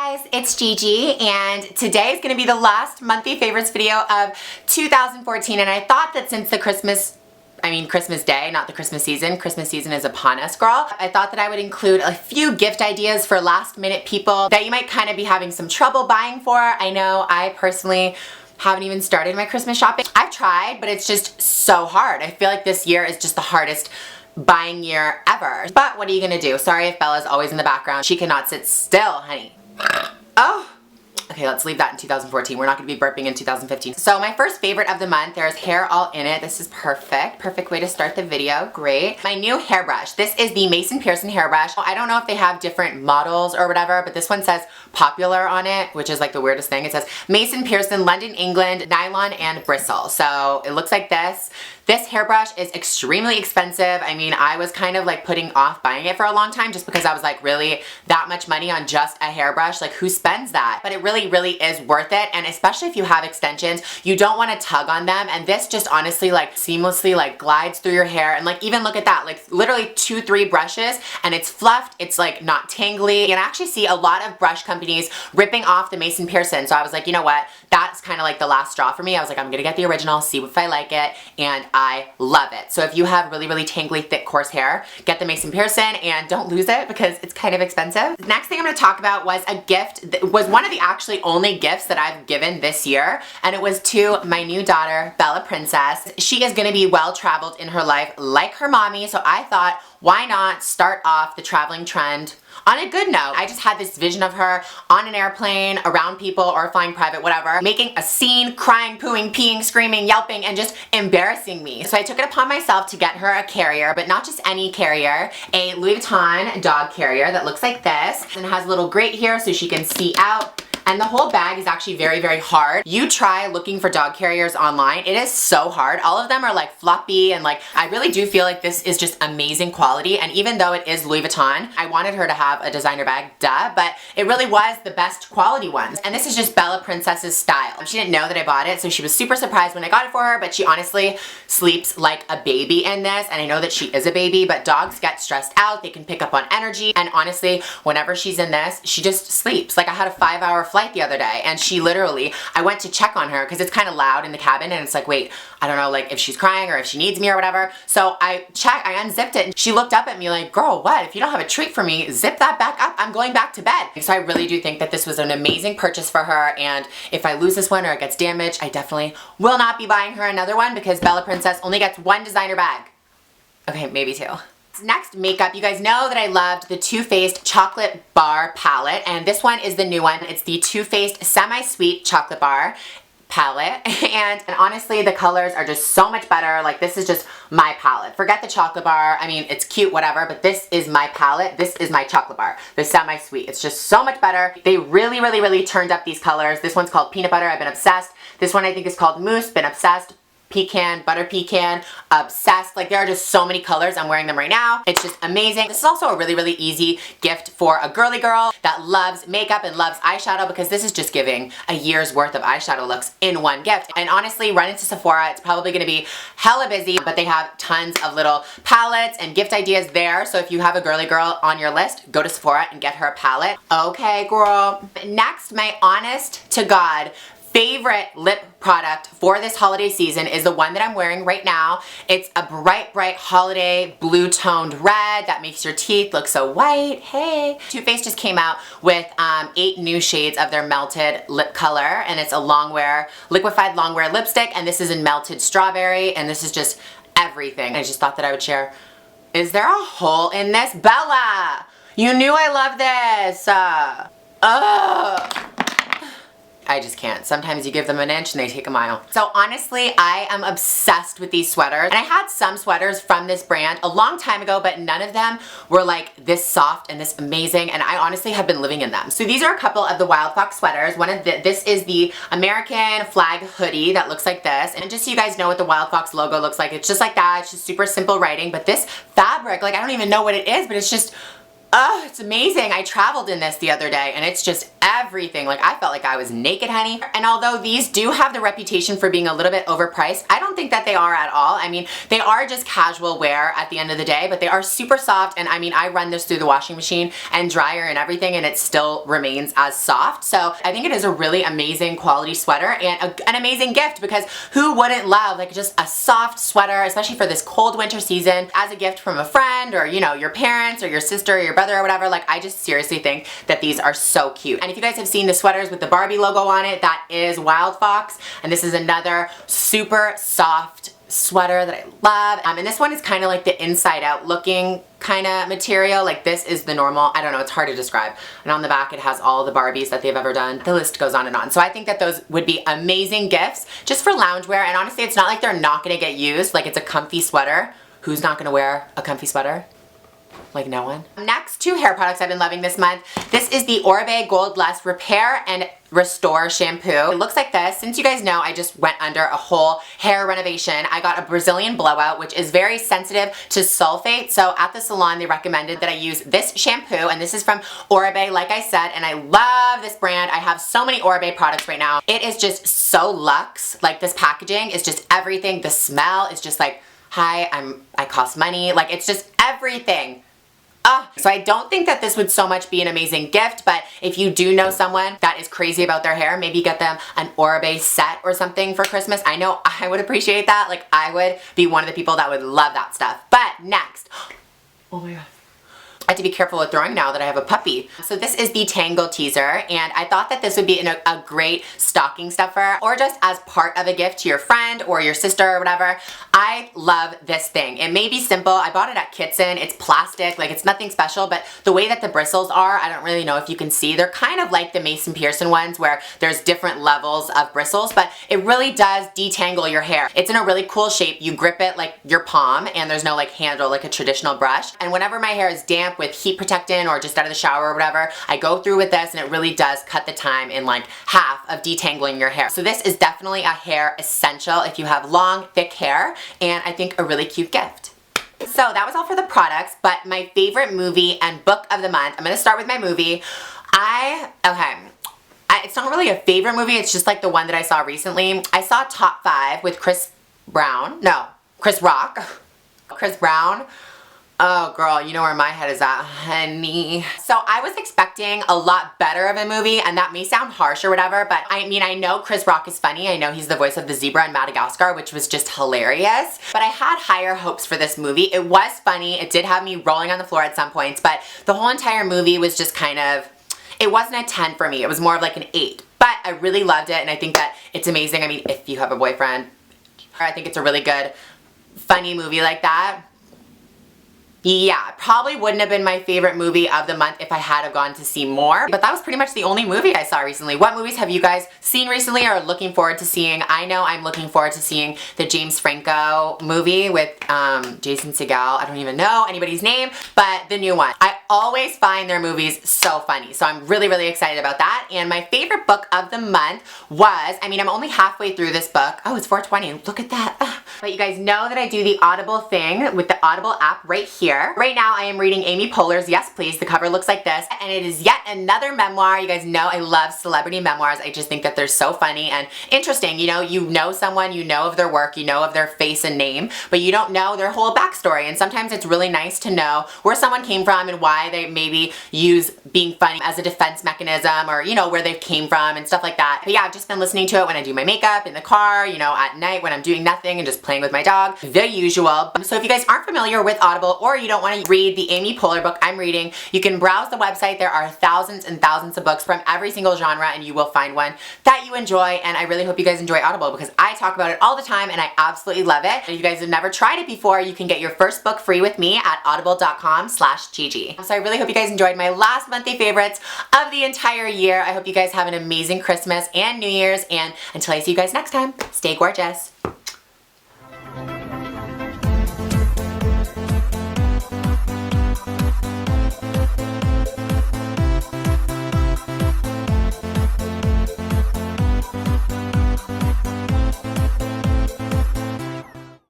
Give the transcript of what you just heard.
guys, it's Gigi, and today is going to be the last monthly favorites video of 2014, and I thought that since the Christmas Day, not the Christmas season is upon us, girl. I thought that I would include a few gift ideas for last minute people that you might kind of be having some trouble buying for. I know I personally haven't even started my Christmas shopping. I've tried, but it's just so hard. I feel like this year is just the hardest buying year ever. But what are you gonna do? Sorry if Bella's always in the background. She cannot sit still, honey. Oh. Okay, let's leave that in 2014. We're not gonna be burping in 2015. So my first favorite of the month, there's hair all in it. This is perfect. Perfect way to start the video. Great. My new hairbrush. This is the Pearson hairbrush. I don't know if they have different models or whatever, but this one says Poehler on it, which is like the weirdest thing. It says Pearson, London, England, nylon and bristle. So it looks like this. This hairbrush is extremely expensive. I mean, I was kind of like putting off buying it for a long time just because I was like, really, that much money on just a hairbrush? Like, who spends that? But it really is worth it, and especially if you have extensions, you don't want to tug on them, and this just honestly like seamlessly like glides through your hair, and like even look at that, like literally 2-3 brushes and it's fluffed. It's like not tangly, and I actually see a lot of brush companies ripping off the Pearson, so I was like, you know what, that's kind of like the last straw for me. I was like, I'm gonna get the original, see if I like it, and I love it. So if you have really tangly, thick, coarse hair, get the Pearson and don't lose it because it's kind of expensive. The next thing I'm gonna talk about was a gift that was one of the actually only gifts that I've given this year, and it was to my new daughter, Bella Princess. She is gonna be well traveled in her life like her mommy, so I thought, why not start off the traveling trend on a good note? I just had this vision of her on an airplane, around people, or flying private, whatever, making a scene, crying, pooing, peeing, screaming, yelping, and just embarrassing me. So I took it upon myself to get her a carrier, but not just any carrier, a Louis Vuitton dog carrier that looks like this, and it has a little grate here so she can see out. And the whole bag is actually very hard. You try looking for dog carriers online. It is so hard. All of them are like floppy, and like I really do feel like this is just amazing quality. And even though it is Louis Vuitton, I wanted her to have a designer bag, duh, but it really was the best quality ones. And this is just Bella Princess's style. She didn't know that I bought it, so she was super surprised when I got it for her, but she honestly sleeps like a baby in this. And I know that she is a baby, but dogs get stressed out. They can pick up on energy. And honestly, whenever she's in this, she just sleeps. Like I had a 5-hour flight the other day, and she literally, I went to check on her because it's kind of loud in the cabin, and it's like, wait, I don't know, like if she's crying or if she needs me or whatever. So I unzipped it, and she looked up at me like, girl, what? If you don't have a treat for me, zip that back up. I'm going back to bed. So I really do think that this was an amazing purchase for her, and if I lose this one or it gets damaged, I definitely will not be buying her another one because Bella Princess only gets one designer bag. Okay, maybe 2. Next, makeup. You guys know that I loved the Too Faced Chocolate Bar palette, and this one is the new one. It's the Too Faced Semi-Sweet Chocolate Bar palette, and honestly the colors are just so much better. Like, this is just my palette. Forget the chocolate bar. I mean, it's cute, whatever, but this is my palette. This is my chocolate bar, the semi-sweet. It's just so much better. They really turned up these colors. This one's called Peanut Butter. I've been obsessed. This one I think is called Mousse. Been obsessed. Pecan, butter pecan, obsessed. Like, there are just so many colors. I'm wearing them right now. It's just amazing. This is also a really easy gift for a girly girl that loves makeup and loves eyeshadow, because this is just giving a year's worth of eyeshadow looks in one gift. And honestly, run into Sephora. It's probably gonna be hella busy, but they have tons of little palettes and gift ideas there. So if you have a girly girl on your list, go to Sephora and get her a palette. Okay, girl. Next, my honest to God favorite lip product for this holiday season is the one that I'm wearing right now. It's a bright holiday blue toned red that makes your teeth look so white. Hey! Too Faced just came out with 8 new shades of their melted lip color, and it's a longwear, liquefied longwear lipstick, and this is in melted strawberry, and this is just everything. I just thought that I would share. Is there a hole in this? Bella! You knew I love this! I just can't. Sometimes you give them an inch and they take a mile. So honestly, I am obsessed with these sweaters. And I had some sweaters from this brand a long time ago, but none of them were like this soft and this amazing, and I honestly have been living in them. So these are a couple of the Wild Fox sweaters. This is the American flag hoodie that looks like this. And just so you guys know what the Wild Fox logo looks like, it's just like that. It's just super simple writing, but this fabric, like I don't even know what it is, but it's just Oh, it's amazing. I traveled in this the other day and it's just everything. Like, I felt like I was naked, honey. And although these do have the reputation for being a little bit overpriced, I don't think that they are at all. I mean, they are just casual wear at the end of the day, but they are super soft. And I mean, I run this through the washing machine and dryer and everything, and it still remains as soft. So I think it is a really amazing quality sweater and an amazing gift, because who wouldn't love like just a soft sweater, especially for this cold winter season, as a gift from a friend, or you know, your parents or your sister or your brother or whatever. Like, I just seriously think that these are so cute. And if you guys have seen the sweaters with the Barbie logo on it, that is Wild Fox, and this is another super soft sweater that I love. And this one is kind of like the inside out looking kind of material. Like, this is the normal, I don't know, it's hard to describe. And on the back it has all the Barbies that they've ever done. The list goes on and on. So I think that those would be amazing gifts just for loungewear. And honestly, it's not like they're not gonna get used. Like, it's a comfy sweater. Who's not gonna wear a comfy sweater? Like, no one. Next, two hair products I've been loving this month. This is the Oribe Gold Lust Repair and Restore shampoo. It looks like this. Since you guys know I just went under a whole hair renovation, I got a Brazilian blowout, which is very sensitive to sulfate. So at the salon, they recommended that I use this shampoo, and this is from Oribe, like I said, and I love this brand. I have so many Oribe products right now. It is just so luxe. Like, this packaging is just everything. The smell is just like, hi, I cost money. Like, it's just everything. So I don't think that this would so much be an amazing gift, but if you do know someone that is crazy about their hair, maybe get them an Oribe set or something for Christmas. I know I would appreciate that. Like, I would be one of the people that would love that stuff. But next, oh my god, I have to be careful with throwing now that I have a puppy. So this is the Tangle Teaser, and I thought that this would be a great stocking stuffer, or just as part of a gift to your friend or your sister or whatever. I love this thing. It may be simple. I bought it at Kitson. It's plastic, like, it's nothing special, but the way that the bristles are, I don't really know if you can see. They're kind of like the Mason Pearson ones, where there's different levels of bristles, but it really does detangle your hair. It's in a really cool shape. You grip it like your palm, and there's no like handle like a traditional brush. And whenever my hair is damp with heat protectant or just out of the shower or whatever, I go through with this, and it really does cut the time in like half of detangling your hair. So this is definitely a hair essential if you have long, thick hair, and I think a really cute gift. So that was all for the products, but my favorite movie and book of the month, I'm gonna start with my movie. It's not really a favorite movie, it's just like the one that I saw recently. I saw Top 5 with Chris Brown. Oh girl, you know where my head is at, honey. So I was expecting a lot better of a movie, and that may sound harsh or whatever, but I mean, I know Chris Rock is funny. I know he's the voice of the zebra in Madagascar, which was just hilarious. But I had higher hopes for this movie. It was funny. It did have me rolling on the floor at some points, but the whole entire movie was just kind of, it wasn't a 10 for me. It was more of like an 8. But I really loved it, and I think that it's amazing. I mean, if you have a boyfriend, I think it's a really good, funny movie like that. Yeah, probably wouldn't have been my favorite movie of the month if I had have gone to see more, but that was pretty much the only movie I saw recently. What movies have you guys seen recently or are looking forward to seeing? I know I'm looking forward to seeing the James Franco movie with Jason Segel. I don't even know anybody's name, but the new one. I always find their movies so funny, so I'm really, really excited about that. And my favorite book of the month was, I mean, I'm only halfway through this book. Oh, it's 4:20. Look at that. But you guys know that I do the Audible thing with the Audible app right here. Right now I am reading Amy Poehler's Yes Please. The cover looks like this, and it is yet another memoir. You guys know I love celebrity memoirs. I just think that they're so funny and interesting. You know someone, you know of their work, you know of their face and name, but you don't know their whole backstory, and sometimes it's really nice to know where someone came from and why they maybe use being funny as a defense mechanism, or you know, where they came from and stuff like that. But yeah, I've just been listening to it when I do my makeup, in the car, you know, at night when I'm doing nothing and just playing with my dog. The usual. So if you guys aren't familiar with Audible, or you don't want to read the Amy Poehler book I'm reading, you can browse the website. There are thousands and thousands of books from every single genre, and you will find one that you enjoy. And I really hope you guys enjoy Audible, because I talk about it all the time and I absolutely love it. If you guys have never tried it before, you can get your first book free with me at audible.com/Gigi. So I really hope you guys enjoyed my last monthly favorites of the entire year. I hope you guys have an amazing Christmas and New Year's, and until I see you guys next time, stay gorgeous.